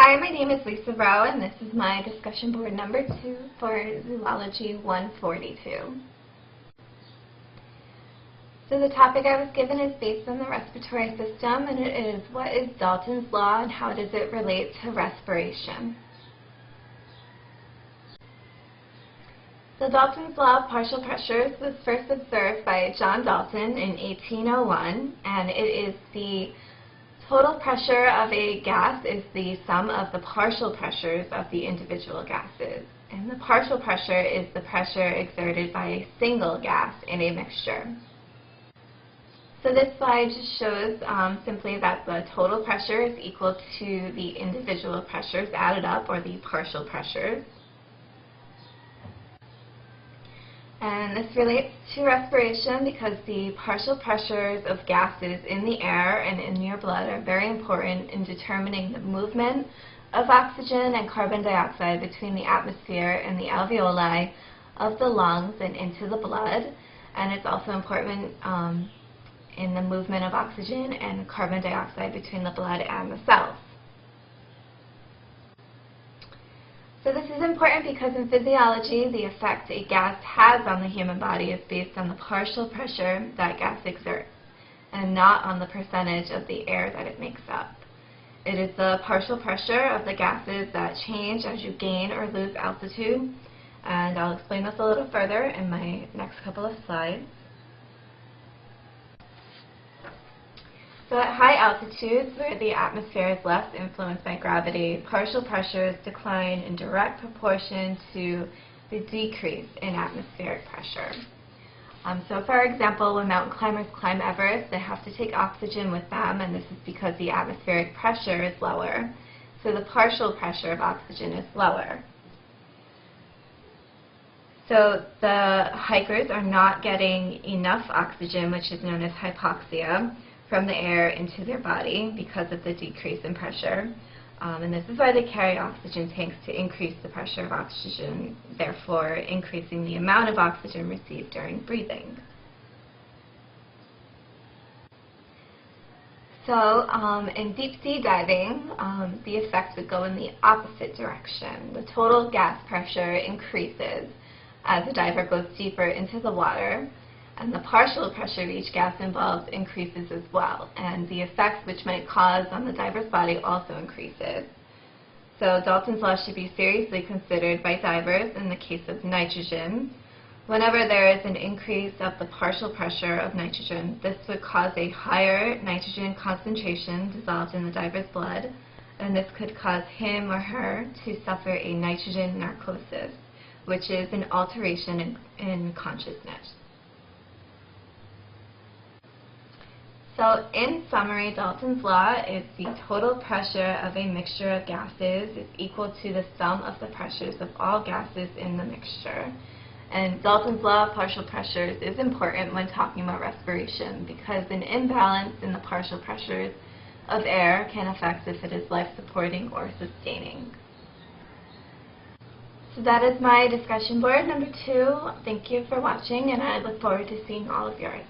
Hi, my name is Lisa Rowe, and this is my discussion board number 2 for Zoology 142. So the topic I was given is based on the respiratory system, and it is, what is Dalton's law and how does it relate to respiration? So Dalton's law of partial pressures was first observed by John Dalton in 1801, and it is the total pressure of a gas is the sum of the partial pressures of the individual gases. And the partial pressure is the pressure exerted by a single gas in a mixture. So this slide just shows simply that the total pressure is equal to the individual pressures added up, or the partial pressures. And this relates to respiration because the partial pressures of gases in the air and in your blood are very important in determining the movement of oxygen and carbon dioxide between the atmosphere and the alveoli of the lungs and into the blood. And it's also important in the movement of oxygen and carbon dioxide between the blood and the cells. So this is important because in physiology, the effect a gas has on the human body is based on the partial pressure that gas exerts, and not on the percentage of the air that it makes up. It is the partial pressure of the gases that change as you gain or lose altitude, and I'll explain this a little further in my next couple of slides. So at high altitudes, where the atmosphere is less influenced by gravity, partial pressures decline in direct proportion to the decrease in atmospheric pressure. So for example, when mountain climbers climb Everest, they have to take oxygen with them, and this is because the atmospheric pressure is lower. So the partial pressure of oxygen is lower. So the hikers are not getting enough oxygen, which is known as hypoxia, from the air into their body because of the decrease in pressure. And this is why they carry oxygen tanks, to increase the pressure of oxygen, therefore increasing the amount of oxygen received during breathing. So in deep sea diving, the effect would go in the opposite direction. The total gas pressure increases as the diver goes deeper into the water, and the partial pressure of each gas involved increases as well, and the effects which might cause on the diver's body also increases. So Dalton's law should be seriously considered by divers in the case of nitrogen. Whenever there is an increase of the partial pressure of nitrogen, this would cause a higher nitrogen concentration dissolved in the diver's blood, and this could cause him or her to suffer a nitrogen narcosis, which is an alteration in consciousness. So in summary, Dalton's law is the total pressure of a mixture of gases is equal to the sum of the pressures of all gases in the mixture. And Dalton's law of partial pressures is important when talking about respiration because an imbalance in the partial pressures of air can affect if it is life-supporting or sustaining. So that is my discussion board number 2. Thank you for watching, and I look forward to seeing all of yours.